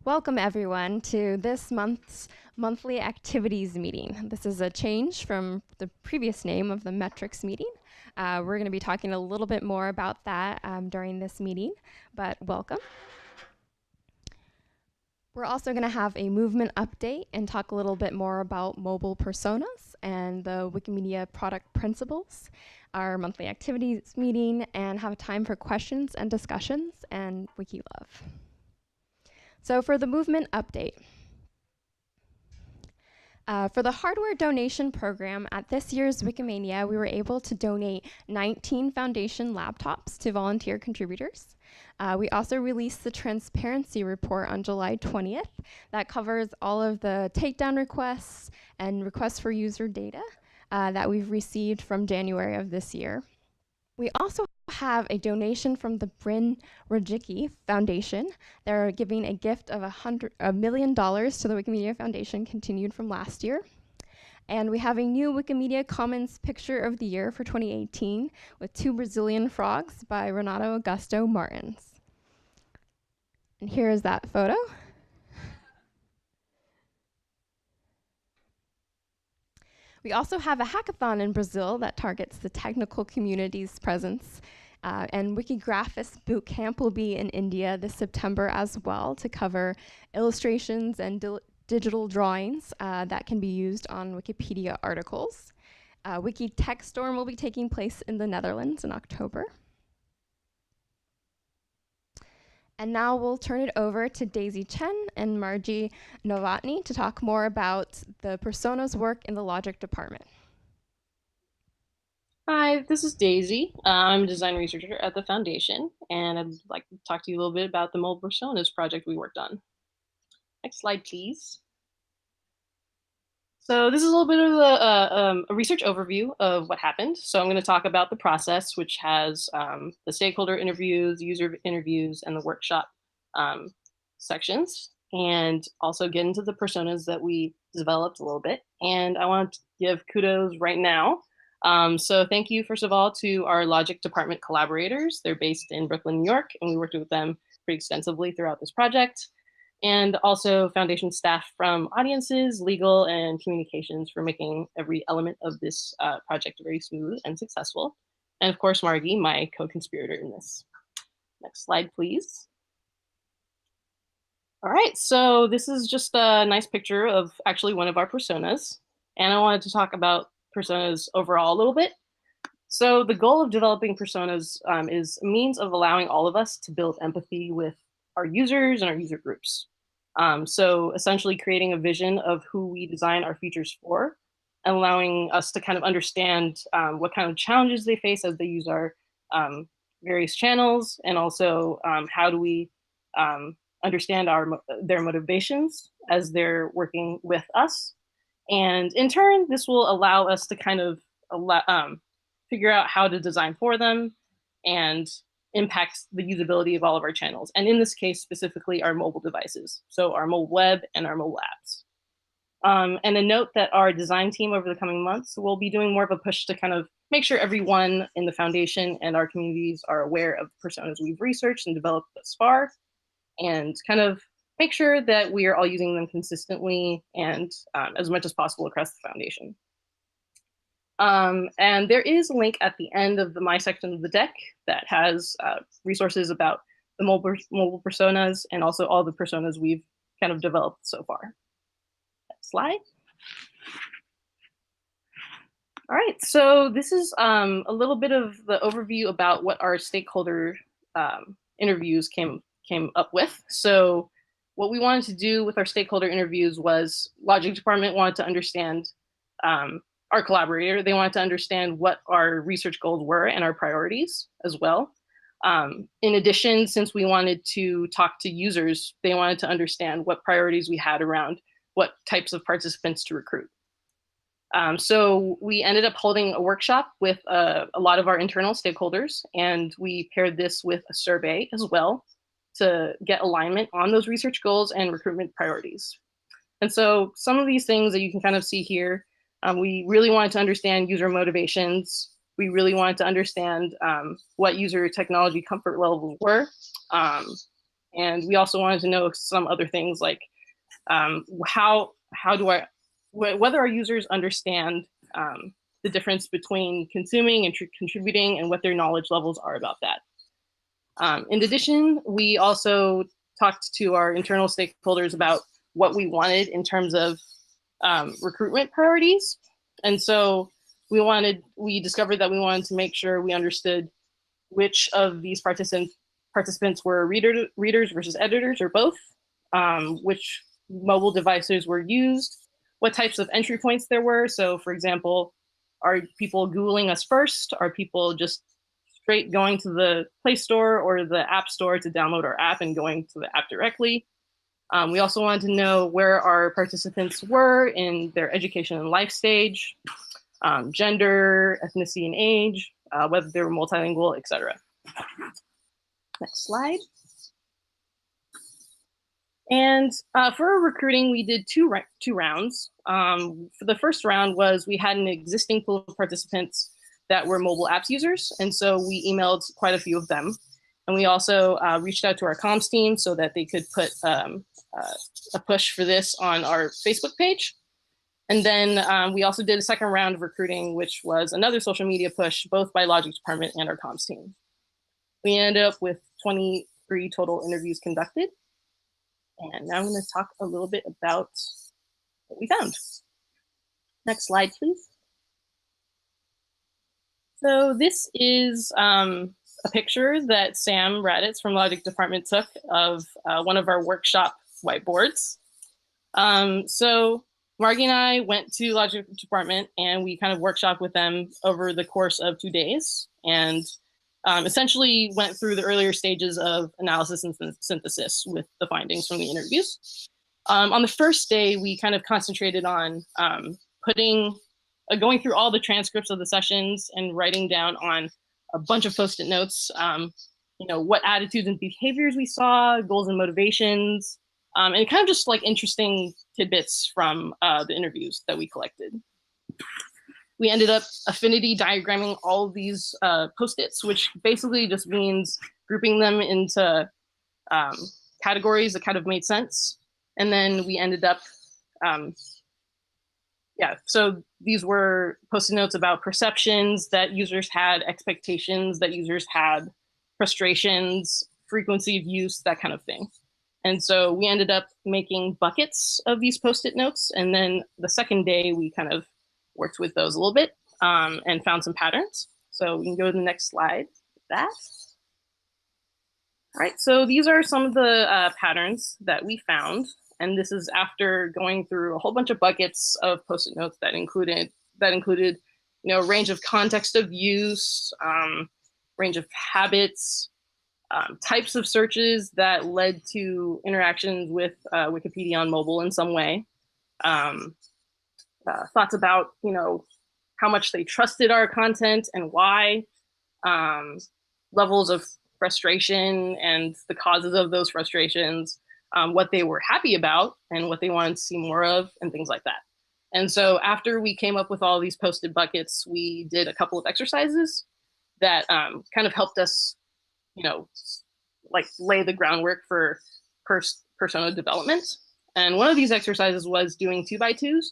Welcome everyone to this month's monthly activities meeting. This is a change from the previous name of the metrics meeting. We're going to be talking a little bit more about that during this meeting, but welcome. We're also going to have a movement update and talk a little bit more about mobile personas and the Wikimedia product principles, our monthly activities meeting, and have time for questions and discussions and WikiLove. So for the movement update, for the hardware donation program at this year's Wikimania, we were able to donate 19 Foundation laptops to volunteer contributors. We also released the transparency report on July 20th that covers all of the takedown requests and requests for user data that we've received from January of this year. We also have a donation from the Bryn Rajicki Foundation. They're giving a gift of $1 million to the Wikimedia Foundation, continued from last year. And we have a new Wikimedia Commons Picture of the Year for 2018 with 2 Brazilian frogs by Renato Augusto Martins. And here is that photo. We also have a hackathon in Brazil that targets the technical community's presence. And Wikigraphist Bootcamp will be in India this September as well to cover illustrations and digital drawings that can be used on Wikipedia articles. Wiki Tech Storm will be taking place in the Netherlands in October. And now we'll turn it over to Daisy Chen and Margie Novotny to talk more about the personas work in the logic department. Hi, this is Daisy. I'm a design researcher at the Foundation, and I'd like to talk to you a little bit about the mobile personas project we worked on. Next slide, please. So this is a little bit of a research overview of what happened. So I'm going to talk about the process, which has the stakeholder interviews, user interviews, and the workshop sections, and also get into the personas that we developed a little bit. And I want to give kudos right now. So thank you, first of all, to our logic department collaborators. They're based in Brooklyn, New York, and we worked with them pretty extensively throughout this project. And also Foundation staff from audiences, legal, and communications for making every element of this project very smooth and successful. And of course, Margie, my co-conspirator in this. Next slide, please. All right, so this is just a nice picture of actually one of our personas. And I wanted to talk about personas overall a little bit. So the goal of developing personas is a means of allowing all of us to build empathy with our users and our user groups. So essentially creating a vision of who we design our features for and allowing us to kind of understand what kind of challenges they face as they use our various channels, and also how do we understand their motivations as they're working with us. And in turn, this will allow us to kind of figure out how to design for them and impact the usability of all of our channels. And in this case, specifically our mobile devices. So our mobile web and our mobile apps. And a note that our design team over the coming months will be doing more of a push to kind of make sure everyone in the Foundation and our communities are aware of personas we've researched and developed thus far, and kind of make sure that we are all using them consistently and as much as possible across the Foundation. And there is a link at the end of my section of the deck that has resources about the mobile personas and also all the personas we've kind of developed so far. Next slide. All right, so this is a little bit of the overview about what our stakeholder interviews came up with. So what we wanted to do with our stakeholder interviews was Logic Department wanted to understand our collaborator. They wanted to understand what our research goals were and our priorities as well. In addition, since we wanted to talk to users, they wanted to understand what priorities we had around what types of participants to recruit. So we ended up holding a workshop with a lot of our internal stakeholders, and we paired this with a survey as well to get alignment on those research goals and recruitment priorities. And so some of these things that you can kind of see here, we really wanted to understand user motivations. We really wanted to understand what user technology comfort levels were. And we also wanted to know some other things like whether our users understand the difference between consuming and contributing and what their knowledge levels are about that. In addition, we also talked to our internal stakeholders about what we wanted in terms of recruitment priorities. And so we discovered that we wanted to make sure we understood which of these participants were readers versus editors or both, which mobile devices were used, what types of entry points there were. So for example, are people Googling us first? Are people just straight going to the Play Store or the App Store to download our app and going to the app directly? We also wanted to know where our participants were in their education and life stage, gender, ethnicity, and age, whether they were multilingual, etc. Next slide. And for recruiting, we did two rounds. For the first round was we had an existing pool of participants that were mobile apps users. And so we emailed quite a few of them. And we also reached out to our comms team so that they could put a push for this on our Facebook page. And then we also did a second round of recruiting, which was another social media push, both by Logic Department and our comms team. We ended up with 23 total interviews conducted. And now I'm going to talk a little bit about what we found. Next slide, please. So this is a picture that Sam Raditz from Logic Department took of one of our workshop whiteboards. So Margie and I went to Logic Department and we kind of workshopped with them over the course of 2 days and essentially went through the earlier stages of analysis and synthesis with the findings from the interviews. On the first day, we kind of concentrated on going through all the transcripts of the sessions and writing down on a bunch of Post-it notes, what attitudes and behaviors we saw, goals and motivations, and kind of just like interesting tidbits from the interviews that we collected. We ended up affinity diagramming all of these Post-its, which basically just means grouping them into categories that kind of made sense. And then we ended up, so these were Post-it notes about perceptions that users had, expectations that users had, frustrations, frequency of use, that kind of thing. And so we ended up making buckets of these Post-it notes. And then the second day, we kind of worked with those a little bit and found some patterns. So we can go to the next slide with that. All right, so these are some of the patterns that we found. And this is after going through a whole bunch of buckets of Post-it notes that included a range of context of use, range of habits, types of searches that led to interactions with Wikipedia on mobile in some way, thoughts about how much they trusted our content and why, levels of frustration and the causes of those frustrations, what they were happy about and what they wanted to see more of, and things like that. And so after we came up with all these Post-it buckets, we did a couple of exercises that kind of helped us, lay the groundwork for persona development. And one of these exercises was doing 2x2s.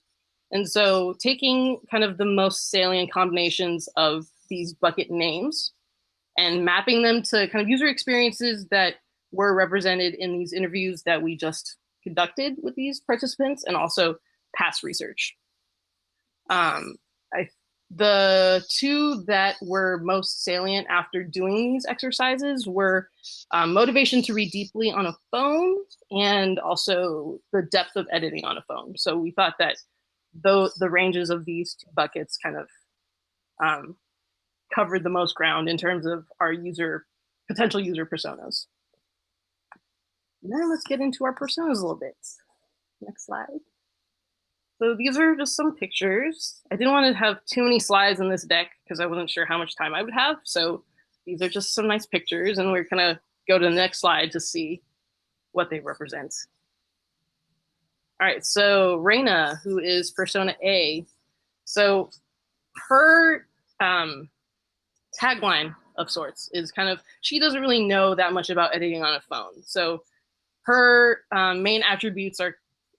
And so taking kind of the most salient combinations of these bucket names and mapping them to kind of user experiences that were represented in these interviews that we just conducted with these participants, and also past research. The two that were most salient after doing these exercises were motivation to read deeply on a phone and also the depth of editing on a phone. So we thought that the ranges of these two buckets kind of covered the most ground in terms of our potential user personas. Now let's get into our personas a little bit. Next slide. So these are just some pictures. I didn't want to have too many slides in this deck because I wasn't sure how much time I would have. So these are just some nice pictures, and we're gonna go to the next slide to see what they represent. All right, so Reina, who is persona A. So her tagline of sorts is kind of, she doesn't really know that much about editing on a phone. So her main attributes are,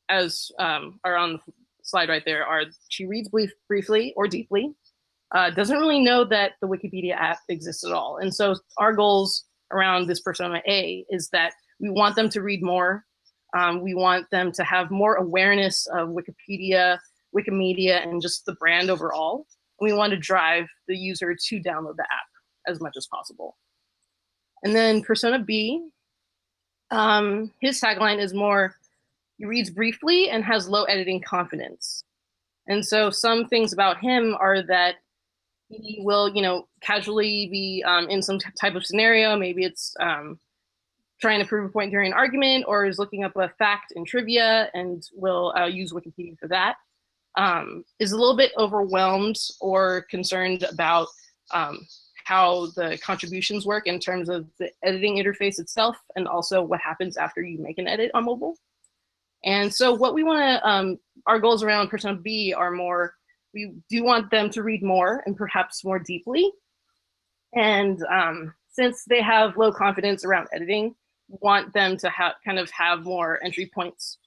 as are on the slide right there, are she reads briefly or deeply, doesn't really know that the Wikipedia app exists at all. And so our goals around this persona A is that we want them to read more. We want them to have more awareness of Wikipedia, Wikimedia, and just the brand overall. And we want to drive the user to download the app as much as possible. And then persona B, his tagline is more, he reads briefly and has low editing confidence. And so some things about him are that he will, casually be in some type of scenario. Maybe it's trying to prove a point during an argument, or is looking up a fact in trivia and will use Wikipedia for that. Is a little bit overwhelmed or concerned about how the contributions work in terms of the editing interface itself, and also what happens after you make an edit on mobile. And so what we want to, our goals around persona B are more, we do want them to read more and perhaps more deeply. And since they have low confidence around editing, we want them to have more entry points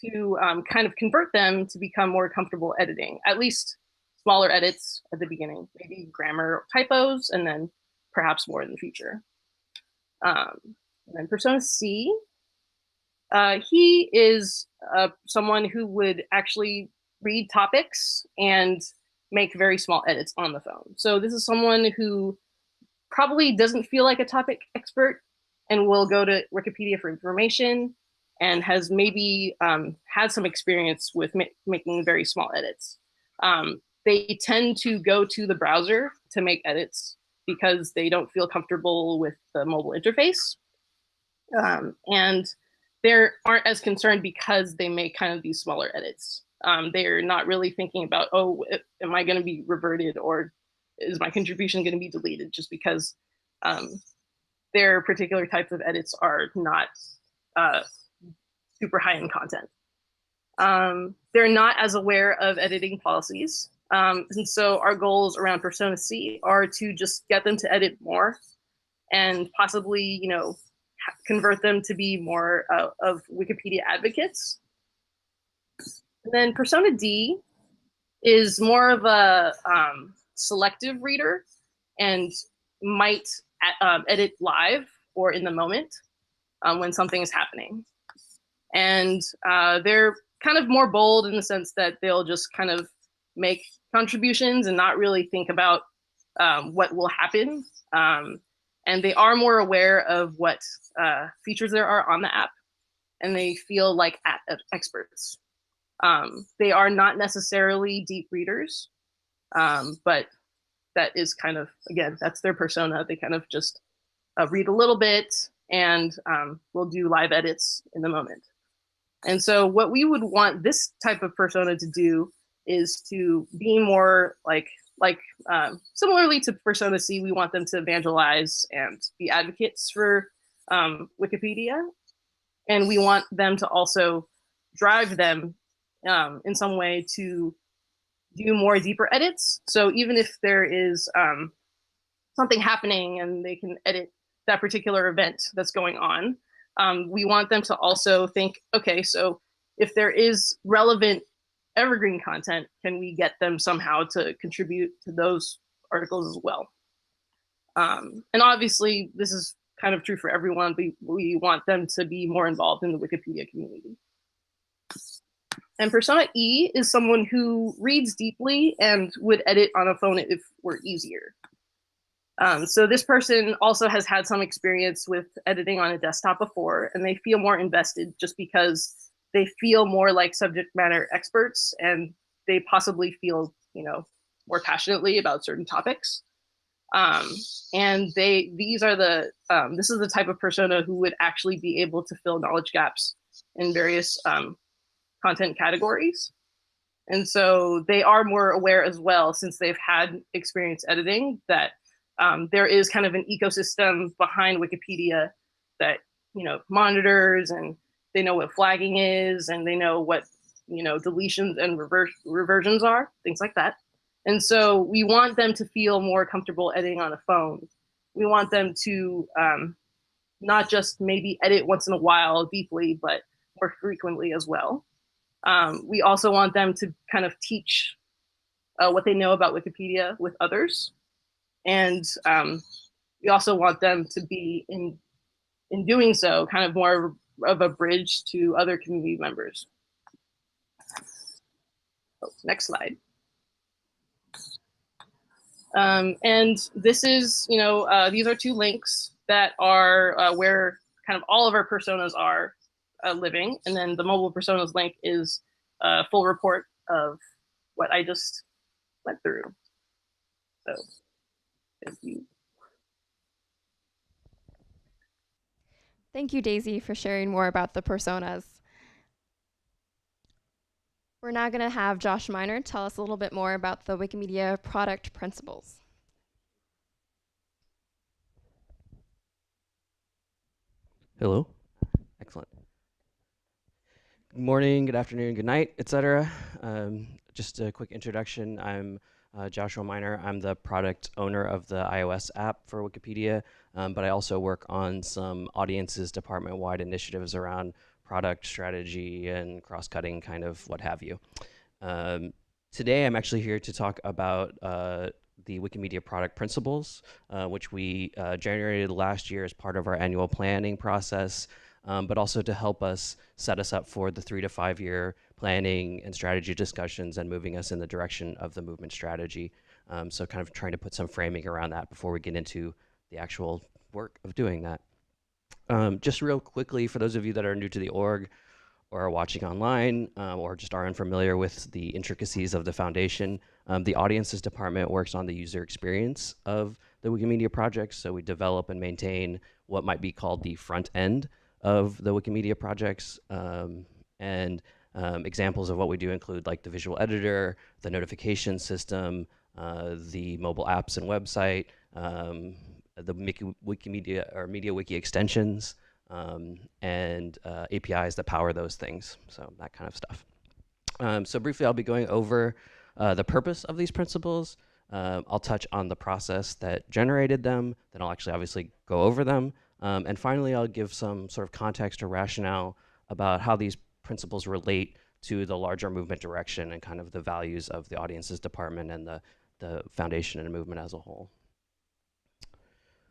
to kind of convert them to become more comfortable editing, at least smaller edits at the beginning, maybe grammar or typos, and then perhaps more in the future. And then persona C, he is someone who would actually read topics and make very small edits on the phone. So this is someone who probably doesn't feel like a topic expert and will go to Wikipedia for information, and has maybe had some experience with making very small edits. They tend to go to the browser to make edits because they don't feel comfortable with the mobile interface. And they aren't as concerned because they make kind of these smaller edits. They're not really thinking about, oh, am I going to be reverted, or is my contribution going to be deleted, just because their particular types of edits are not super high in content. They're not as aware of editing policies. And so our goals around persona C are to just get them to edit more and possibly, convert them to be more of Wikipedia advocates. And then persona D is more of a selective reader and might edit live or in the moment when something is happening. And they're kind of more bold in the sense that they'll just kind of make contributions and not really think about what will happen. And they are more aware of what features there are on the app, and they feel like app experts. They are not necessarily deep readers, but that is kind of, again, that's their persona. They kind of just read a little bit and will do live edits in the moment. And so what we would want this type of persona to do is to be more like similarly to persona C, we want them to evangelize and be advocates for Wikipedia. And we want them to also drive them in some way to do more deeper edits. So even if there is something happening and they can edit that particular event that's going on, we want them to also think, okay, so if there is relevant evergreen content, can we get them somehow to contribute to those articles as well? And obviously, this is kind of true for everyone, but we want them to be more involved in the Wikipedia community. And persona E is someone who reads deeply and would edit on a phone if it were easier. So this person also has had some experience with editing on a desktop before, and they feel more invested just because they feel more like subject matter experts, and they possibly feel, more passionately about certain topics. And these are this is the type of persona who would actually be able to fill knowledge gaps in various content categories. And so they are more aware as well, since they've had experience editing, that there is kind of an ecosystem behind Wikipedia that, monitors, and they know what flagging is, and they know what, deletions and reversions are, things like that. And so we want them to feel more comfortable editing on a phone. We want them to, not just maybe edit once in a while deeply, but more frequently as well. We also want them to kind of teach what they know about Wikipedia with others. And we also want them to be, in doing so, kind of more of a bridge to other community members. Oh, next slide. And this is, these are two links that are where kind of all of our personas are living. And then the mobile personas link is a full report of what I just went through. So thank you. Thank you, Daisy, for sharing more about the personas. We're now going to have Josh Miner tell us a little bit more about the Wikimedia product principles. Hello. Excellent. Good morning, good afternoon, good night, etc. Just a quick introduction. I'm Joshua Miner. I'm the product owner of the iOS app for Wikipedia, but I also work on some audiences department-wide initiatives around product strategy and cross-cutting, kind of what have you. Today, I'm actually here to talk about the Wikimedia product principles, which we generated last year as part of our annual planning process, but also to help us set us up for the 3 to 5 year planning and strategy discussions and moving us in the direction of the movement strategy. So kind of trying to put some framing around that before we get into the actual work of doing that. Just real quickly, for those of you that are new to the org or are watching online or just are unfamiliar with the intricacies of the foundation, the audiences department works on the user experience of the Wikimedia project. So we develop and maintain what might be called the front end of the Wikimedia projects. Examples of what we do include like the visual editor, the notification system, the mobile apps and website, the Wikimedia or MediaWiki extensions, and APIs that power those things. So that kind of stuff. So briefly, I'll be going over the purpose of these principles. I'll touch on the process that generated them. Then I'll actually obviously go over them. And finally, I'll give some sort of context or rationale about how these principles relate to the larger movement direction and kind of the values of the audiences department and the foundation and movement as a whole.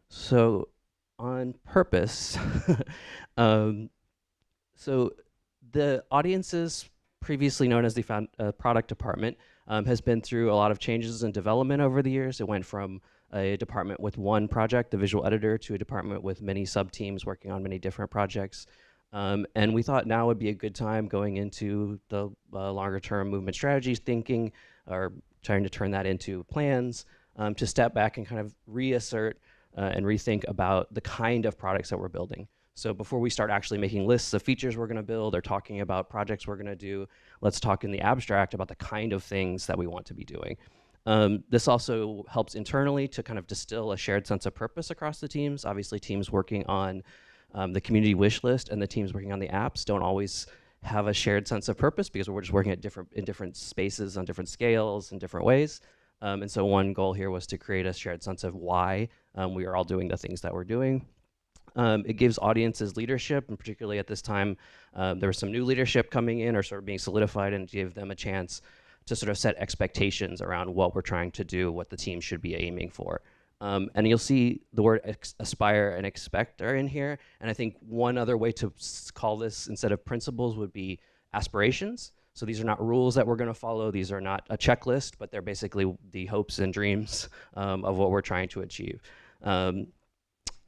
So on purpose, so the audiences, previously known as the product department, has been through a lot of changes and development over the years. It went from a department with one project, the visual editor, to a department with many sub-teams working on many different projects. And we thought now would be a good time going into the longer term movement strategies thinking, or trying to turn that into plans, to step back and kind of reassert and rethink about the kind of products that we're building. So before we start actually making lists of features we're going to build or talking about projects we're going to do, let's talk in the abstract about the kind of things that we want to be doing. This also helps internally to kind of distill a shared sense of purpose across the teams. Obviously, teams working on the community wish list and the teams working on the apps don't always have a shared sense of purpose because we're just working at different spaces on different scales in different ways. And so one goal here was to create a shared sense of why we are all doing the things that we're doing. It gives audiences leadership, and particularly at this time, there was some new leadership coming in or sort of being solidified, and give them a chance to sort of set expectations around what we're trying to do, what the team should be aiming for. And you'll see the word aspire and expect are in here. And I think one other way to call this instead of principles would be aspirations. So these are not rules that we're going to follow. These are not a checklist, but they're basically the hopes and dreams of what we're trying to achieve. And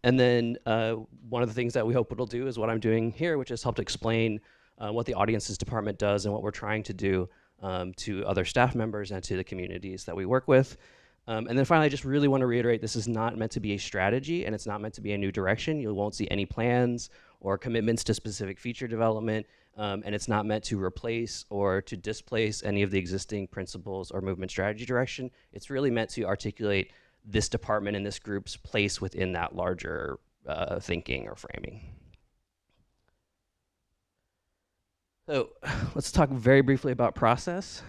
then one of the things that we hope it'll do is what I'm doing here, which is help to explain what the audiences department does and what we're trying to do to other staff members and to the communities that we work with. And then finally, I just really want to reiterate, this is not meant to be a strategy and it's not meant to be a new direction. You won't see any plans or commitments to specific feature development. And it's not meant to replace or to displace any of the existing principles or movement strategy direction. It's really meant to articulate this department and this group's place within that larger thinking or framing. So let's talk very briefly about process.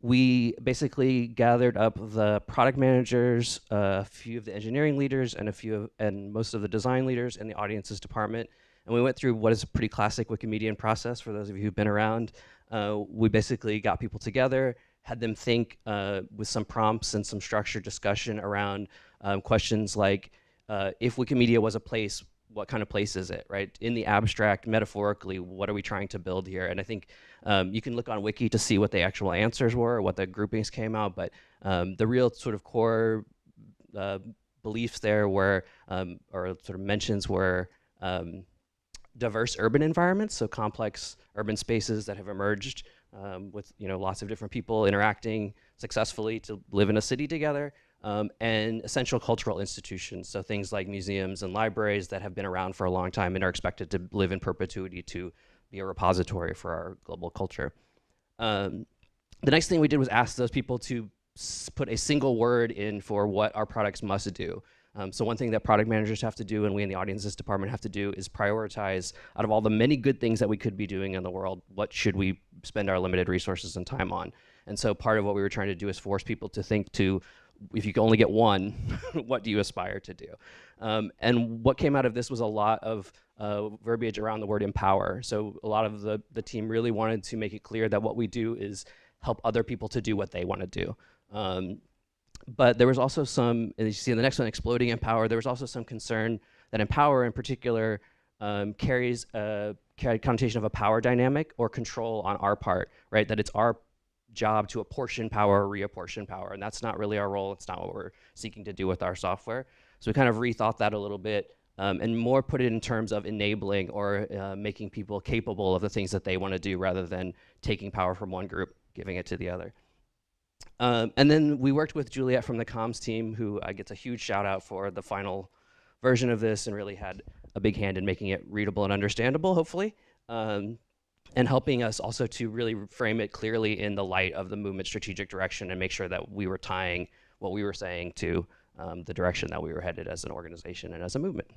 we basically gathered up the product managers, a few of the engineering leaders, and most of the design leaders in the audiences department. And we went through what is a pretty classic Wikimedian process for those of you who've been around. We basically got people together, had them think with some prompts and some structured discussion around questions like, if Wikimedia was a place, what kind of place is it, right? In the abstract, metaphorically, what are we trying to build here? And I think you can look on Wiki to see what the actual answers were, what the groupings came out, but the real sort of core beliefs there were, or sort of mentions were, diverse urban environments, so complex urban spaces that have emerged with lots of different people interacting successfully to live in a city together, and essential cultural institutions, so things like museums and libraries that have been around for a long time and are expected to live in perpetuity to be a repository for our global culture. The next thing we did was ask those people to put a single word in for what our products must do. So one thing that product managers have to do, and we in the audiences department have to do, is prioritize out of all the many good things that we could be doing in the world, what should we spend our limited resources and time on? And so part of what we were trying to do is force people to think to, if you can only get one, what do you aspire to do? And what came out of this was a lot of verbiage around the word empower. So a lot of the team really wanted to make it clear that what we do is help other people to do what they want to do. But there was also some, as you see in the next one, exploding empower, there was also some concern that empower in particular carries a connotation of a power dynamic or control on our part, right? That it's our job to apportion power or reapportion power, and that's not really our role. It's not what we're seeking to do with our software. So we kind of rethought that a little bit and more put it in terms of enabling or making people capable of the things that they want to do rather than taking power from one group, giving it to the other. And then we worked with Juliet from the comms team, who gets a huge shout out for the final version of this and really had a big hand in making it readable and understandable, hopefully. And helping us also to really frame it clearly in the light of the movement's strategic direction and make sure that we were tying what we were saying to the direction that we were headed as an organization and as a movement.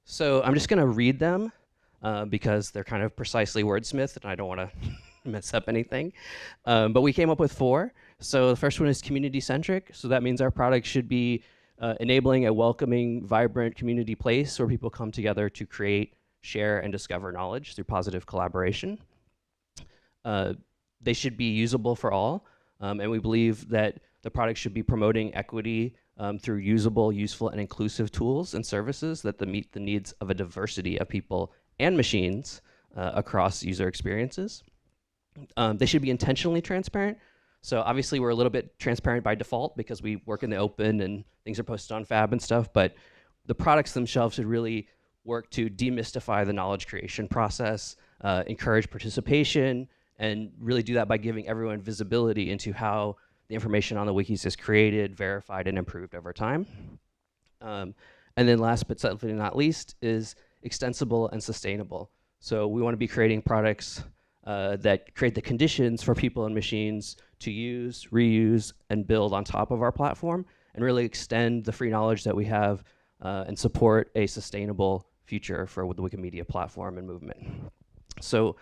So I'm just going to read them because they're kind of precisely wordsmithed and I don't want to mess up anything. But we came up with 4. So the first one is community-centric. So that means our product should be enabling a welcoming, vibrant community place where people come together to create, share, and discover knowledge through positive collaboration. They should be usable for all, and we believe that the product should be promoting equity through usable, useful, and inclusive tools and services that meet the needs of a diversity of people and machines across user experiences. They should be intentionally transparent. So obviously we're a little bit transparent by default because we work in the open and things are posted on Fab and stuff, but the products themselves should really work to demystify the knowledge creation process, encourage participation, and really do that by giving everyone visibility into how the information on the wikis is created, verified, and improved over time. And then last but certainly not least is extensible and sustainable. So we want to be creating products that create the conditions for people and machines to use, reuse, and build on top of our platform and really extend the free knowledge that we have and support a sustainable future for the Wikimedia platform and movement. So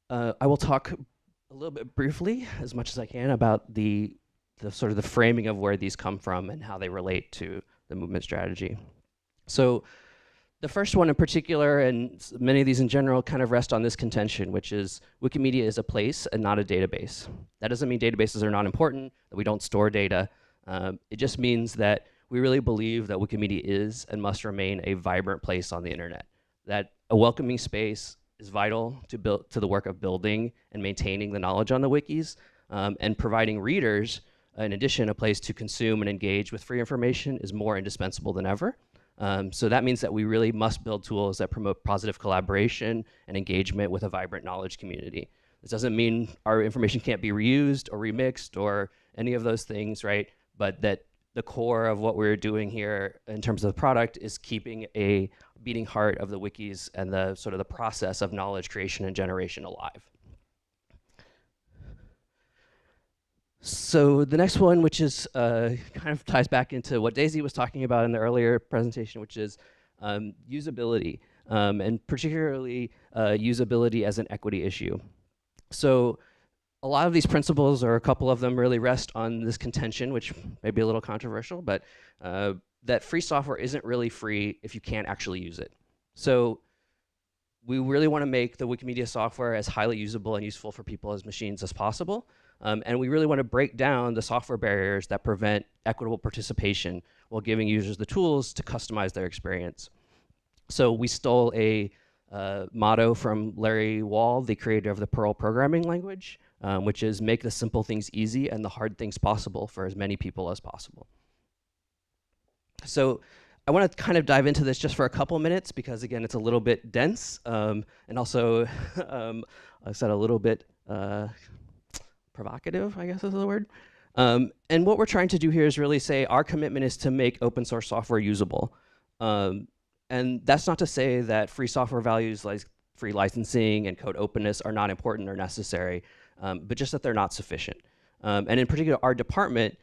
I will talk a little bit briefly, as much as I can, about the sort of the framing of where these come from and how they relate to the movement strategy. So the first one in particular, and many of these in general, kind of rest on this contention, which is Wikimedia is a place and not a database. That doesn't mean databases are not important, that we don't store data. It just means that we really believe that Wikimedia is and must remain a vibrant place on the internet, that a welcoming space is vital to the work of building and maintaining the knowledge on the wikis, and providing readers, in addition, a place to consume and engage with free information is more indispensable than ever. So that means that we really must build tools that promote positive collaboration and engagement with a vibrant knowledge community. This doesn't mean our information can't be reused or remixed or any of those things, right? But that the core of what we're doing here in terms of the product is keeping a beating heart of the wikis and the sort of the process of knowledge creation and generation alive. So the next one, which is kind of ties back into what Daisy was talking about in the earlier presentation, which is usability, and particularly usability as an equity issue. So a lot of these principles, or a couple of them, really rest on this contention, which may be a little controversial, but that free software isn't really free if you can't actually use it. So we really want to make the Wikimedia software as highly usable and useful for people as machines as possible. And we really want to break down the software barriers that prevent equitable participation while giving users the tools to customize their experience. So we stole a motto from Larry Wall, the creator of the Perl programming language, which is make the simple things easy and the hard things possible for as many people as possible. So I want to kind of dive into this just for a couple minutes because, again, it's a little bit dense and also, I said, a little bit provocative, I guess is the word. And what we're trying to do here is really say our commitment is to make open source software usable. And that's not to say that free software values like free licensing and code openness are not important or necessary, but just that they're not sufficient. And in particular, our department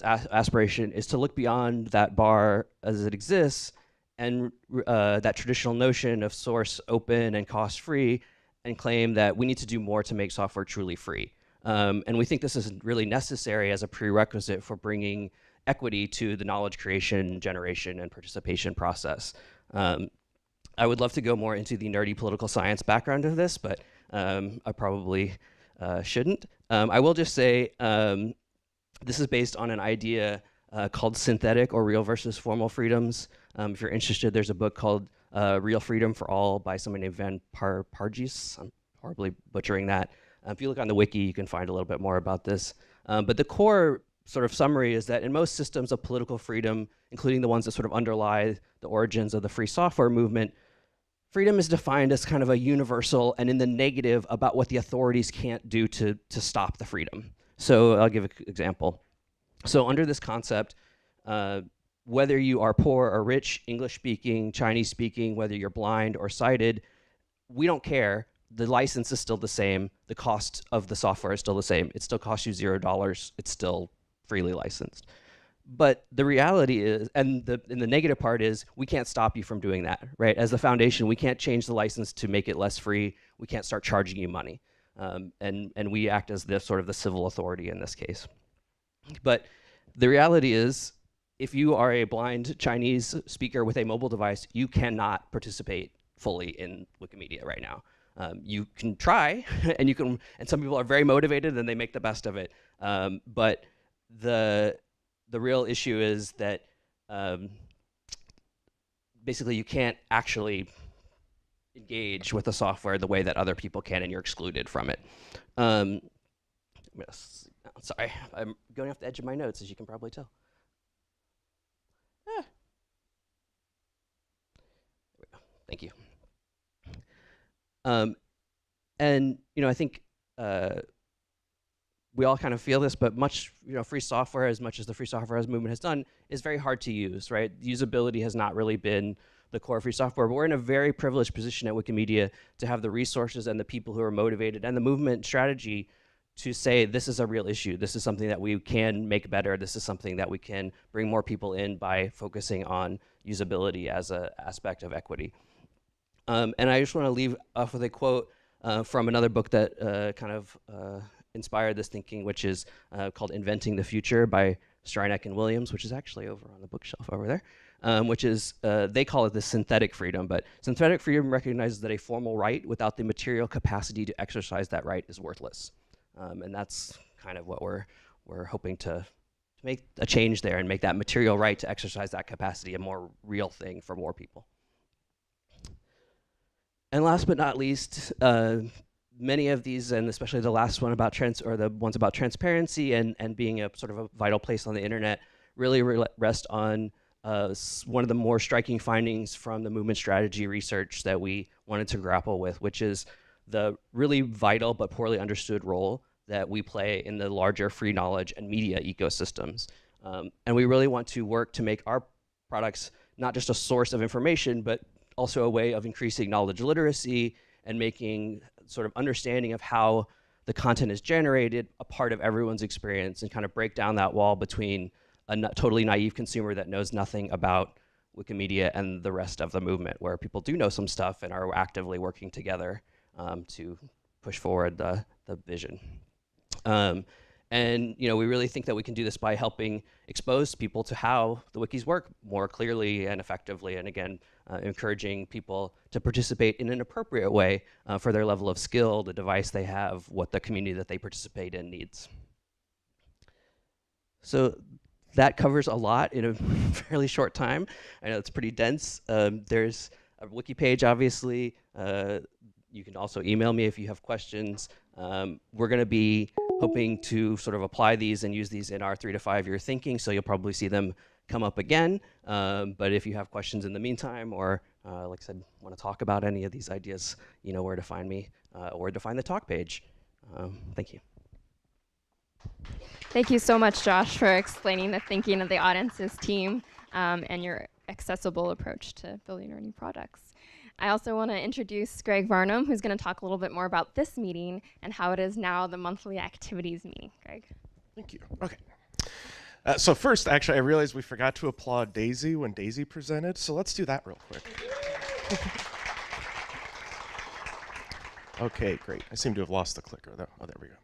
aspiration is to look beyond that bar as it exists and that traditional notion of source open and cost free, and claim that we need to do more to make software truly free. And we think this is really necessary as a prerequisite for bringing equity to the knowledge creation, generation, and participation process. I would love to go more into the nerdy political science background of this, but I probably shouldn't. I will just say this is based on an idea called synthetic or real versus formal freedoms. If you're interested, there's a book called Real Freedom for All by someone named Van Pargis. I'm horribly butchering that. If you look on the wiki, you can find a little bit more about this. But the core sort of summary is that in most systems of political freedom, including the ones that sort of underlie the origins of the free software movement, freedom is defined as kind of a universal and in the negative about what the authorities can't do to stop the freedom. So I'll give an example. So under this concept, whether you are poor or rich, English speaking, Chinese speaking, whether you're blind or sighted, we don't care. The license is still the same. The cost of the software is still the same. It still costs you $0. It's still freely licensed. But the reality is, and the negative part is, we can't stop you from doing that, right? As the foundation, we can't change the license to make it less free. We can't start charging you money. And we act as the sort of the civil authority in this case. But the reality is, if you are a blind Chinese speaker with a mobile device, you cannot participate fully in Wikimedia right now. You can try, and you can, and some people are very motivated and they make the best of it. But the real issue is that basically you can't actually engage with the software the way that other people can, and you're excluded from it. Sorry, I'm going off the edge of my notes, as you can probably tell. There we go. Thank you. And I think we all kind of feel this, but much free software, as much as the free software movement has done, is very hard to use, right? Usability has not really been the core of free software, but we're in a very privileged position at Wikimedia to have the resources and the people who are motivated and the movement strategy to say this is a real issue. This is something that we can make better. This is something that we can bring more people in by focusing on usability as an aspect of equity. And I just want to leave off with a quote from another book that kind of inspired this thinking, which is called Inventing the Future by Strynek and Williams, which is actually over on the bookshelf over there, which is, they call it the synthetic freedom, but synthetic freedom recognizes that a formal right without the material capacity to exercise that right is worthless. And that's kind of what we're hoping to make a change there and make that material right to exercise that capacity a more real thing for more people. And last but not least, many of these, and especially the last one about the ones about transparency and being a sort of a vital place on the internet, really rest on one of the more striking findings from the movement strategy research that we wanted to grapple with, which is the really vital but poorly understood role that we play in the larger free knowledge and media ecosystems. And we really want to work to make our products not just a source of information, but also a way of increasing knowledge literacy and making sort of understanding of how the content is generated a part of everyone's experience, and kind of break down that wall between a totally naive consumer that knows nothing about Wikimedia and the rest of the movement, where people do know some stuff and are actively working together to push forward the vision. And we really think that we can do this by helping expose people to how the wikis work more clearly and effectively, and again, encouraging people to participate in an appropriate way for their level of skill, the device they have, what the community that they participate in needs. So that covers a lot in a fairly short time. I know it's pretty dense. There's a wiki page, obviously. You can also email me if you have questions. We're going to be hoping to sort of apply these and use these in our 3 to 5 year thinking, so you'll probably see them come up again. But if you have questions in the meantime, or like I said, want to talk about any of these ideas, you know where to find me, or to find the talk page. Thank you. Thank you so much, Josh, for explaining the thinking of the audience's team and your accessible approach to building our new products. I also want to introduce Greg Varnum, who's going to talk a little bit more about this meeting and how it is now the monthly activities meeting. Greg. Thank you. Okay. So first, actually, I realized we forgot to applaud Daisy when Daisy presented, so let's do that real quick. Okay, great. I seem to have lost the clicker, though. Oh, there we go.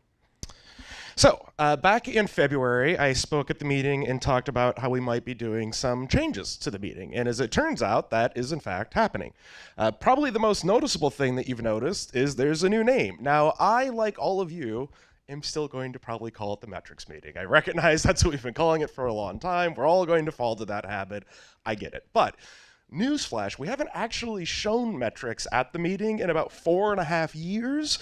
So back in February, I spoke at the meeting and talked about how we might be doing some changes to the meeting. And as it turns out, that is in fact happening. Probably the most noticeable thing that you've noticed is there's a new name. Now, I, like all of you, am still going to probably call it the metrics meeting. I recognize that's what we've been calling it for a long time. We're all going to fall to that habit. I get it. But newsflash, we haven't actually shown metrics at the meeting in about 4.5 years.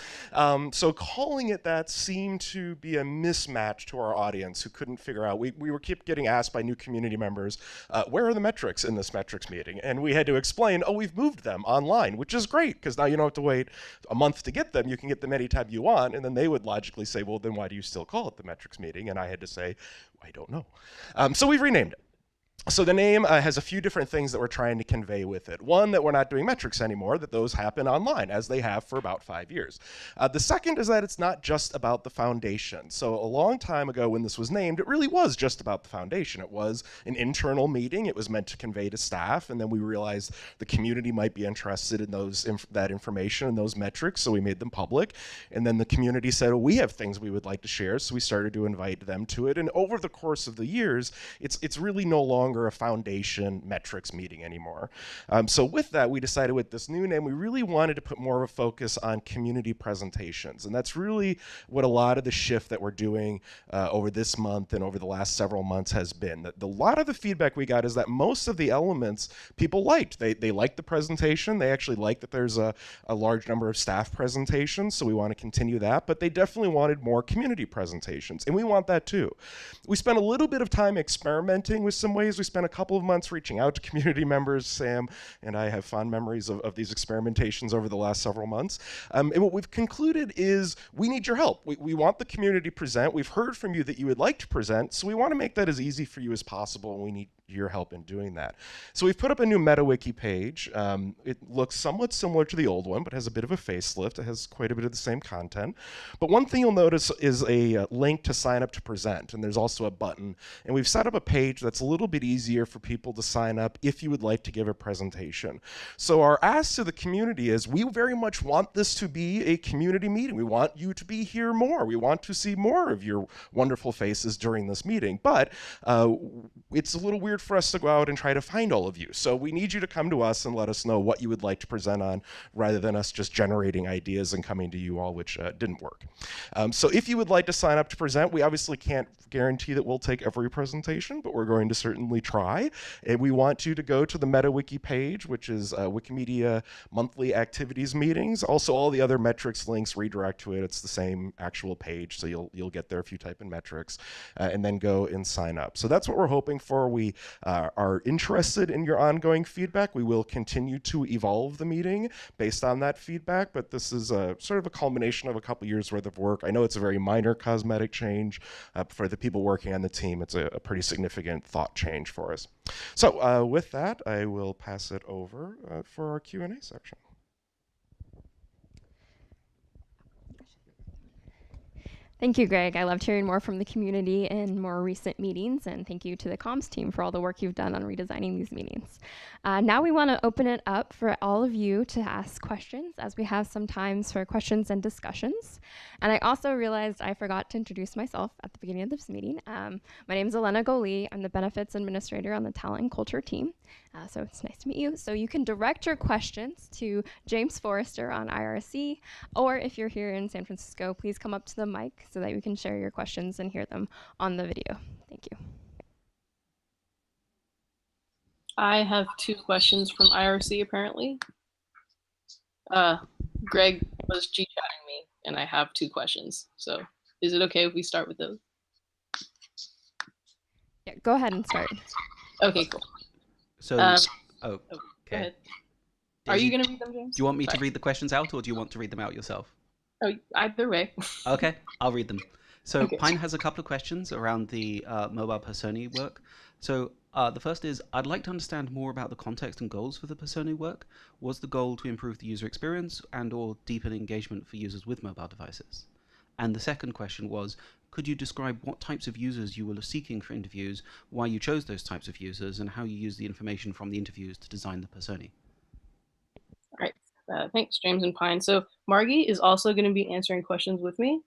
So calling it that seemed to be a mismatch to our audience who couldn't figure out. We keep getting asked by new community members, where are the metrics in this metrics meeting? And we had to explain, oh, we've moved them online, which is great, because now you don't have to wait a month to get them. You can get them anytime you want. And then they would logically say, well, then why do you still call it the metrics meeting? And I had to say, I don't know. So we've renamed it. So the name has a few different things that we're trying to convey with it. One, that we're not doing metrics anymore, that those happen online, as they have for about 5 years. The second is that it's not just about the foundation. So a long time ago when this was named, it really was just about the foundation. It was an internal meeting. It was meant to convey to staff, and then we realized the community might be interested in that information and those metrics, so we made them public. And then the community said, well, we have things we would like to share, so we started to invite them to it. And over the course of the years, it's really no longer a foundation metrics meeting anymore. So with that, we decided with this new name, we really wanted to put more of a focus on community presentations. And that's really what a lot of the shift that we're doing over this month and over the last several months has been. That a lot of the feedback we got is that most of the elements people liked. They liked the presentation. They actually like that there's a large number of staff presentations, so we want to continue that. But they definitely wanted more community presentations, and we want that too. We spent a little bit of time experimenting with some ways. We spent a couple of months reaching out to community members. Sam and I have fond memories of these experimentations over the last several months. And what we've concluded is we need your help. We want the community to present. We've heard from you that you would like to present, so we want to make that as easy for you as possible, and we need your help in doing that. So we've put up a new MetaWiki page. It looks somewhat similar to the old one, but has a bit of a facelift. It has quite a bit of the same content. But one thing you'll notice is a link to sign up to present, and there's also a button. And we've set up a page that's a little bit easier for people to sign up if you would like to give a presentation. So our ask to the community is, we very much want this to be a community meeting. We want you to be here more. We want to see more of your wonderful faces during this meeting. But it's a little weird for us to go out and try to find all of you. So we need you to come to us and let us know what you would like to present on, rather than us just generating ideas and coming to you all, which didn't work. So if you would like to sign up to present, we obviously can't guarantee that we'll take every presentation, but we're going to certainly try. And we want you to go to the MetaWiki page, which is Wikimedia monthly activities meetings. Also, all the other metrics links redirect to it. It's the same actual page, so you'll get there if you type in metrics, and then go and sign up. So that's what we're hoping for. We are interested in your ongoing feedback. We will continue to evolve the meeting based on that feedback, but this is sort of a culmination of a couple years worth of work. I know it's a very minor cosmetic change. For the people working on the team, it's a pretty significant thought change for us. So with that, I will pass it over for our Q&A section. Thank you, Greg. I loved hearing more from the community in more recent meetings, and thank you to the comms team for all the work you've done on redesigning these meetings. Now we want to open it up for all of you to ask questions, as we have some times for questions and discussions. And I also realized I forgot to introduce myself at the beginning of this meeting. My name is Elena Goli. I'm the Benefits Administrator on the Talent and Culture team. So it's nice to meet you. So you can direct your questions to James Forrester on IRC, or if you're here in San Francisco, please come up to the mic so that we can share your questions and hear them on the video. Thank you. I have 2 questions from IRC apparently. Greg was G-chatting me and I have 2 questions. So is it okay if we start with those? Yeah, go ahead and start. Okay, cool. So, Go okay. ahead. Are you going to read them, James? Do you want me to read the questions out, or do you want to read them out yourself? Oh, either way. Okay, I'll read them. So Okay. Pine has a couple of questions around the mobile personae work. So the first is, I'd like to understand more about the context and goals for the personae work. Was the goal to improve the user experience and or deepen engagement for users with mobile devices? And the second question was, could you describe what types of users you were seeking for interviews, why you chose those types of users, and how you use the information from the interviews to design the personae? All right. Thanks, James and Pine. So Margie is also going to be answering questions with me.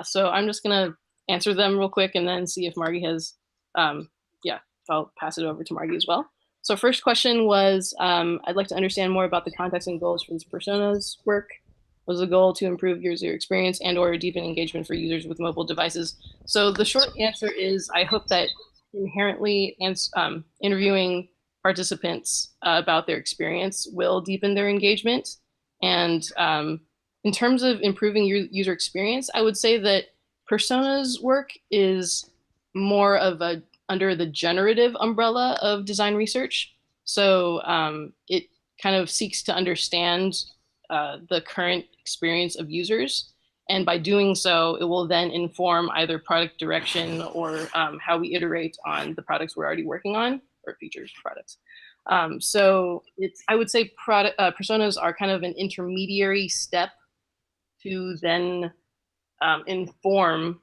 So I'm just going to answer them real quick and then see if Margie has, I'll pass it over to Margie as well. So first question was, I'd like to understand more about the context and goals for this personas work. Was the goal to improve user experience and or deepen engagement for users with mobile devices? So the short answer is, I hope that inherently interviewing participants about their experience will deepen their engagement. And in terms of improving user experience, I would say that personas work is more of a under the generative umbrella of design research. So it kind of seeks to understand the current experience of users. And by doing so, it will then inform either product direction or how we iterate on the products we're already working on, or features products. So I would say personas are kind of an intermediary step to then inform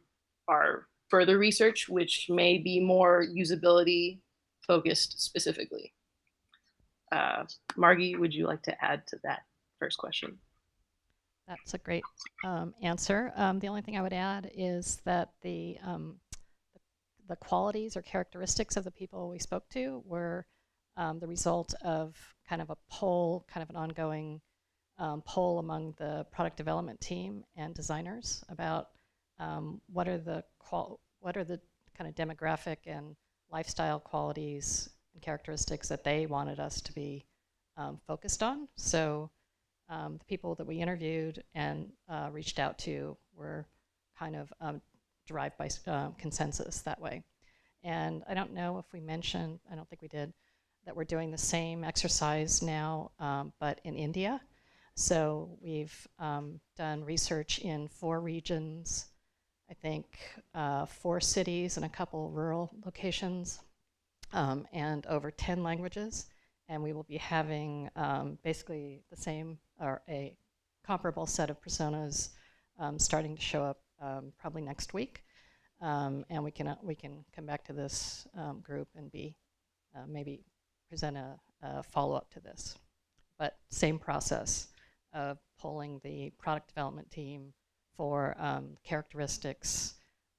our further research, which may be more usability focused specifically. Margie, would you like to add to that first question? That's a great answer. The only thing I would add is that the qualities or characteristics of the people we spoke to were the result of kind of a poll, kind of an ongoing poll among the product development team and designers about what are the kind of demographic and lifestyle qualities and characteristics that they wanted us to be focused on. So the people that we interviewed and reached out to were kind of derived by consensus that way. And I don't know if we mentioned, I don't think we did, that we're doing the same exercise now, but in India. So we've done research in 4 regions, I think 4 cities and a couple rural locations, and over 10 languages. And we will be having basically the same or a comparable set of personas starting to show up probably next week. And we can come back to this group and maybe present a follow-up to this. But same process of polling the product development team for characteristics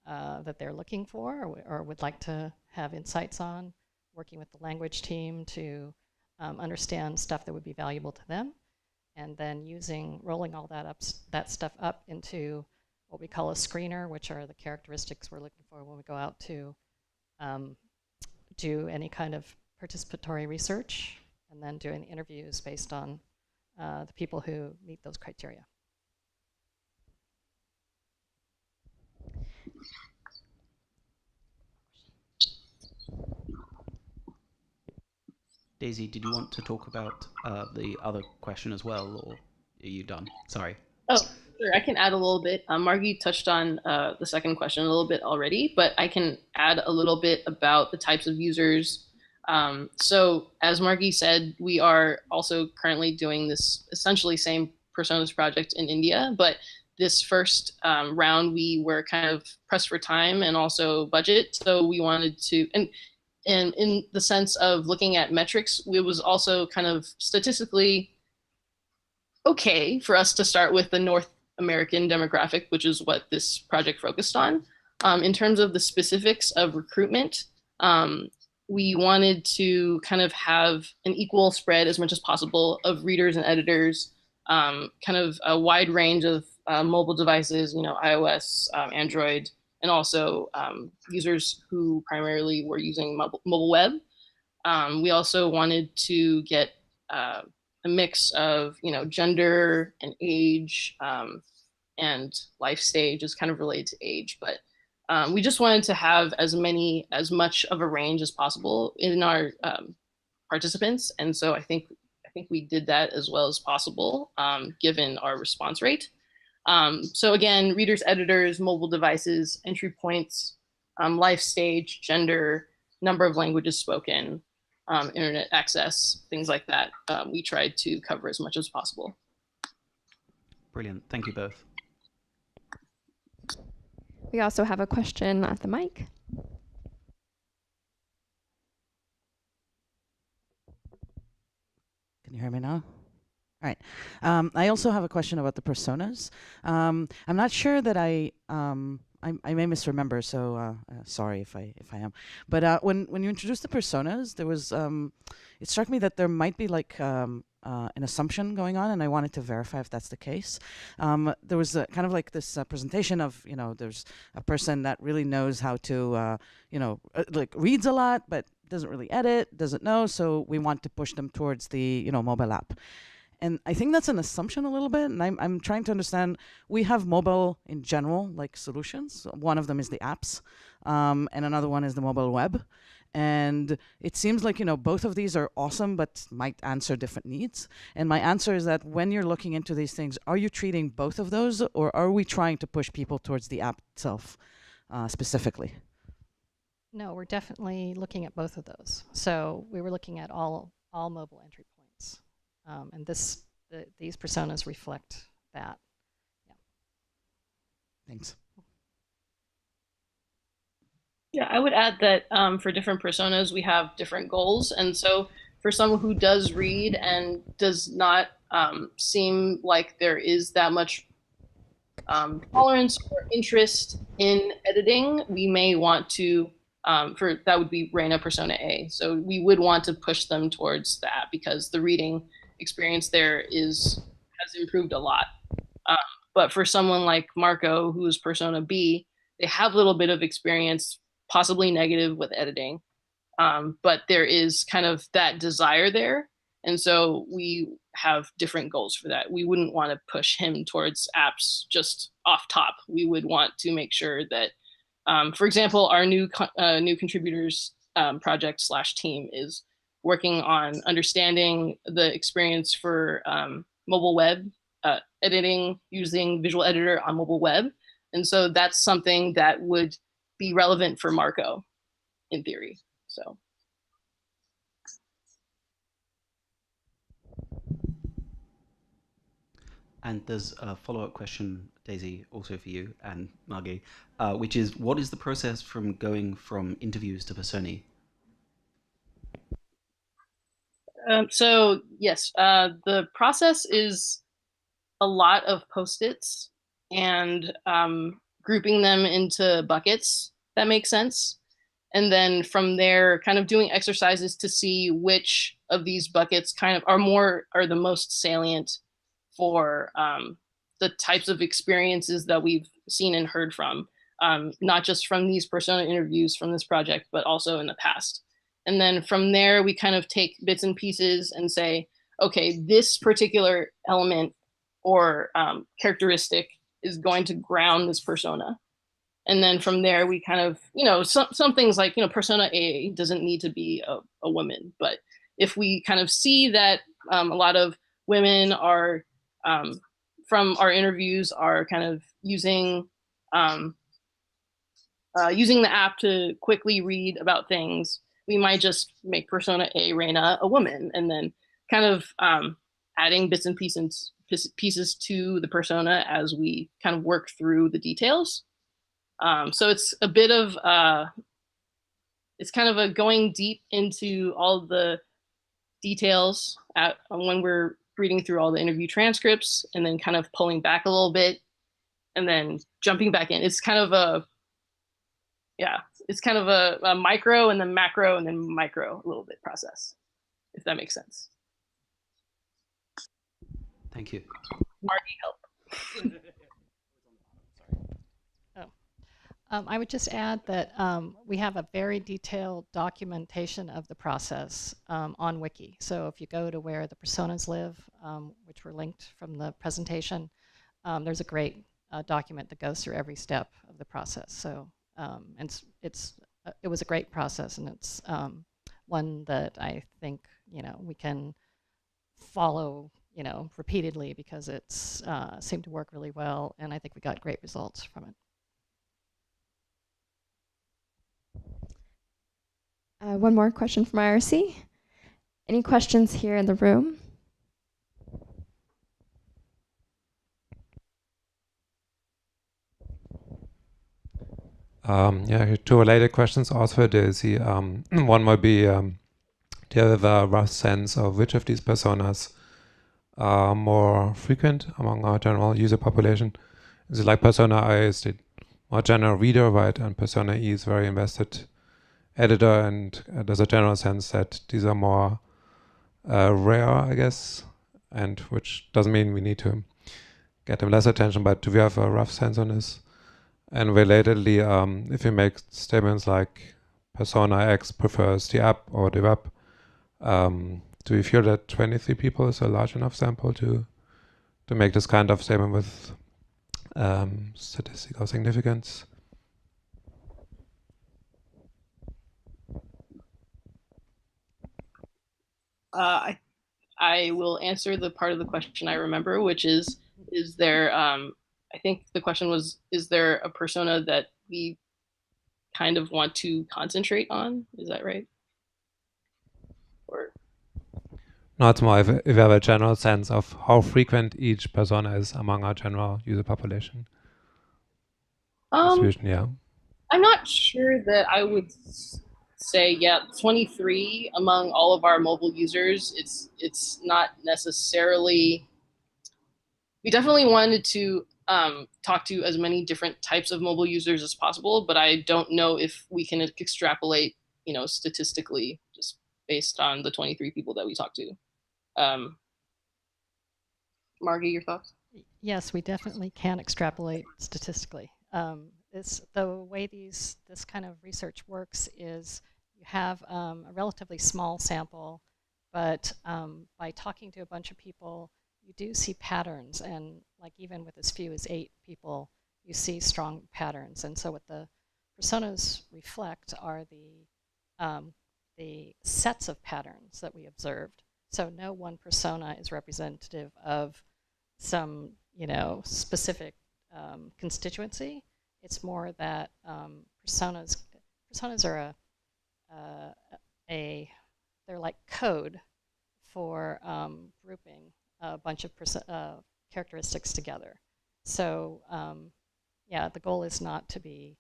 that they're looking for or would like to have insights on, working with the language team to understand stuff that would be valuable to them, and then rolling all that stuff up into what we call a screener, which are the characteristics we're looking for when we go out to do any kind of participatory research, and then doing interviews based on the people who meet those criteria. Daisy, did you want to talk about the other question as well, or are you done? Sorry. Oh, sure. I can add a little bit. Margie touched on the second question a little bit already, but I can add a little bit about the types of users. So as Margie said, we are also currently doing this essentially same personas project in India, but this first round, we were kind of pressed for time and also budget. So we wanted to, and in the sense of looking at metrics, it was also kind of statistically okay for us to start with the North American demographic, which is what this project focused on. In terms of the specifics of recruitment, we wanted to kind of have an equal spread as much as possible of readers and editors, kind of a wide range of mobile devices, iOS, Android, and also users who primarily were using mobile web. We also wanted to get a mix of, gender and age, and life stage is kind of related to age, but we just wanted to have as much of a range as possible in our participants. And so I think we did that as well as possible, given our response rate. So again, readers, editors, mobile devices, entry points, life stage, gender, number of languages spoken, internet access, things like that. We tried to cover as much as possible. Brilliant. Thank you both. We also have a question at the mic. Can you hear me now? All right. I also have a question about the personas. I'm not sure that I may misremember, so sorry if I am. But when you introduced the personas, there was it struck me that there might be like an assumption going on, and I wanted to verify if that's the case. There was kind of like this presentation of, there's a person that really knows how to, like reads a lot, but doesn't really edit, doesn't know, so we want to push them towards the, mobile app. And I think that's an assumption a little bit, and I'm trying to understand, we have mobile in general, like solutions. One of them is the apps, and another one is the mobile web. And it seems like, both of these are awesome, but might answer different needs. And my answer is that when you're looking into these things, are you treating both of those, or are we trying to push people towards the app itself specifically? No, we're definitely looking at both of those. So we were looking at all mobile entry points. And these personas reflect that. Yeah. Thanks. Yeah, I would add that for different personas, we have different goals. And so for someone who does read and does not seem like there is that much tolerance or interest in editing, we may want to, that would be Reina Persona A. So we would want to push them towards that because the reading experience there has improved a lot. But for someone like Marco, who is Persona B, they have a little bit of experience, possibly negative with editing, but there is kind of that desire there. And so we have different goals for that. We wouldn't want to push him towards apps just off top. We would want to make sure that, for example, our new contributors project / team is working on understanding the experience for mobile web editing using visual editor on mobile web. And so that's something that would be relevant for Marco in theory. So. And there's a follow-up question, Daisy, also for you and Margie, which is, what is the process from going from interviews to personae? So yes, the process is a lot of Post-its and grouping them into buckets, that makes sense. And then from there, kind of doing exercises to see which of these buckets kind of are the most salient for the types of experiences that we've seen and heard from, not just from these persona interviews from this project, but also in the past. And then from there, we kind of take bits and pieces and say, okay, this particular element or characteristic is going to ground this persona. And then from there, we kind of, some things like, persona A doesn't need to be a woman. But if we kind of see that a lot of women are, from our interviews, are kind of using the app to quickly read about things, we might just make persona A Reina a woman, and then kind of adding bits and pieces to the persona as we kind of work through the details. So it's a bit of it's kind of a going deep into all the details when we're reading through all the interview transcripts, and then kind of pulling back a little bit and then jumping back in. It's kind of a a micro and then macro and then micro a little bit process, if that makes sense. Thank you. Margie, help. I would just add that we have a very detailed documentation of the process on Wiki. So if you go to where the personas live, which were linked from the presentation, there's a great document that goes through every step of the process. So and it was a great process, and it's one that I think we can follow repeatedly, because it's seemed to work really well, and I think we got great results from it. One more question from IRC. Any questions here in the room? Yeah, two related questions also. There's the one might be, do you have a rough sense of which of these personas are more frequent among our general user population? Is it like persona I is the more general reader, right? And persona E is very invested editor, and there's a general sense that these are more rare, I guess, and which doesn't mean we need to get them less attention, but do we have a rough sense on this? And relatedly, if you make statements like persona X prefers the app or the web, do you feel that 23 people is a large enough sample to make this kind of statement with statistical significance? I will answer the part of the question I remember, which is there, I think the question was, is there a persona that we kind of want to concentrate on? Is that right? Or No, it's more if you have a general sense of how frequent each persona is among our general user population. Distribution, yeah. I'm not sure that I would say, 23 among all of our mobile users. It's not necessarily. We definitely wanted to talk to as many different types of mobile users as possible, but I don't know if we can extrapolate, statistically, just based on the 23 people that we talked to. Margie, your thoughts? Yes, we definitely can extrapolate statistically. The way this kind of research works is you have a relatively small sample, but by talking to a bunch of people, you do see patterns, and like even with as few as 8 people, you see strong patterns. And so what the personas reflect are the sets of patterns that we observed. So no one persona is representative of some specific constituency. It's more that personas are they're like code for grouping a bunch of characteristics together. So the goal is not to be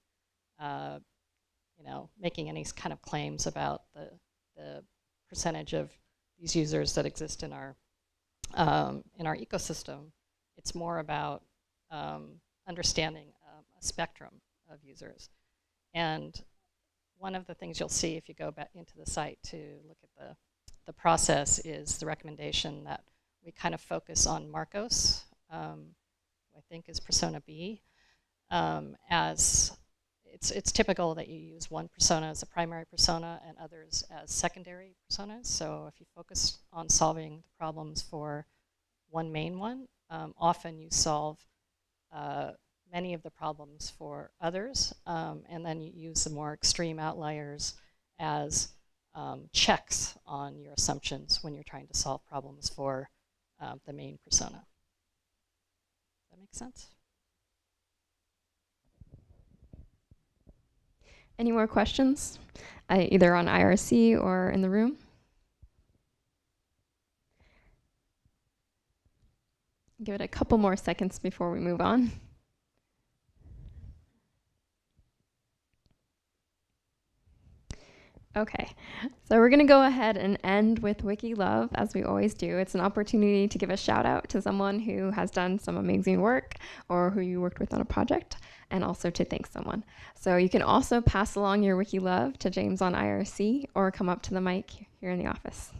making any kind of claims about the percentage of these users that exist in our ecosystem. It's more about understanding a spectrum of users. And one of the things you'll see if you go back into the site to look at the process is the recommendation that we kind of focus on Marcos, who I think is persona B, as it's typical that you use one persona as a primary persona and others as secondary personas. So if you focus on solving the problems for one main one, often you solve many of the problems for others, and then you use the more extreme outliers as checks on your assumptions when you're trying to solve problems for the main persona. Does that make sense? Any more questions, either on IRC or in the room? Give it a couple more seconds before we move on. Okay, so we're going to go ahead and end with Wiki Love, as we always do. It's an opportunity to give a shout out to someone who has done some amazing work or who you worked with on a project, and also to thank someone. So you can also pass along your Wiki Love to James on IRC or come up to the mic here in the office.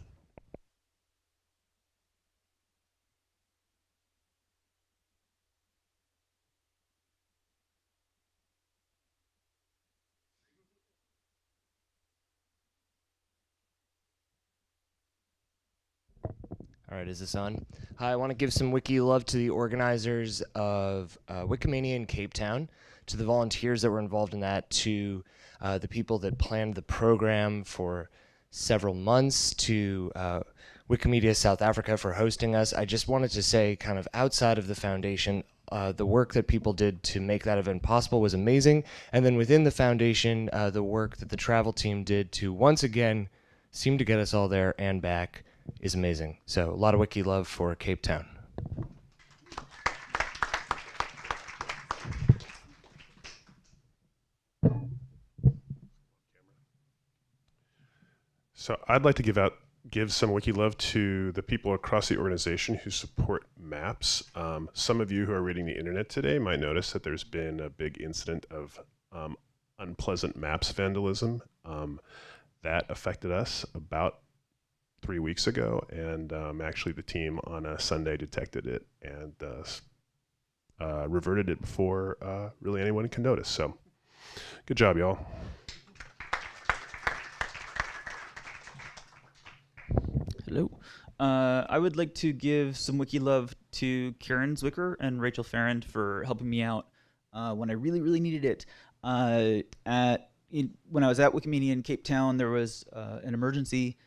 All right, is this on? Hi, I want to give some wiki love to the organizers of Wikimania in Cape Town, to the volunteers that were involved in that, to the people that planned the program for several months, to Wikimedia South Africa for hosting us. I just wanted to say, kind of outside of the foundation, the work that people did to make that event possible was amazing. And then within the foundation, the work that the travel team did to once again seem to get us all there and back is amazing. So a lot of wiki love for Cape Town. So I'd like to give some wiki love to the people across the organization who support maps. Some of you who are reading the internet today might notice that there's been a big incident of unpleasant maps vandalism that affected us about 3 weeks ago, and actually the team on a Sunday detected it and reverted it before really anyone can notice. So good job, y'all. Hello. I would like to give some wiki love to Karen Zwicker and Rachel Farrand for helping me out when I really, really needed it. When I was at Wikimedia in Cape Town, there was an emergency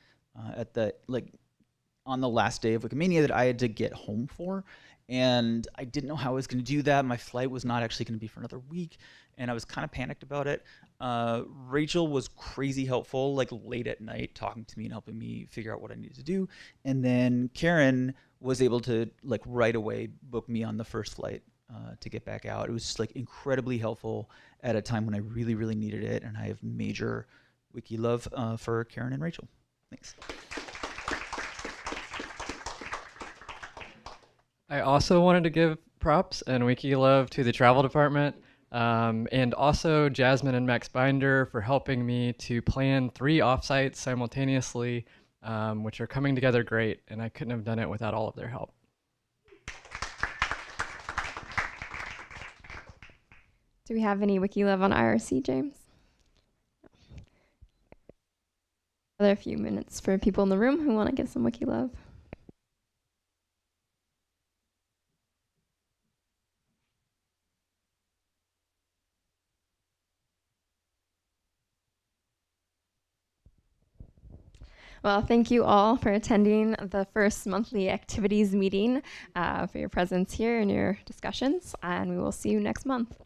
on the last day of Wikimania that I had to get home for, and I didn't know how I was going to do that. My flight was not actually going to be for another week, and I was kind of panicked about it. Rachel was crazy helpful, like late at night, talking to me and helping me figure out what I needed to do. And then Karen was able to like right away book me on the first flight to get back out. It was just like incredibly helpful at a time when I really, really needed it. And I have major wiki love for Karen and Rachel. Thanks. I also wanted to give props and wiki love to the travel department, and also Jasmine and Max Binder for helping me to plan 3 offsites simultaneously, which are coming together great, and I couldn't have done it without all of their help. Do we have any wiki love on IRC, James? Another few minutes for people in the room who want to give some wiki love. Well, thank you all for attending the first monthly activities meeting, for your presence here and your discussions, and we will see you next month.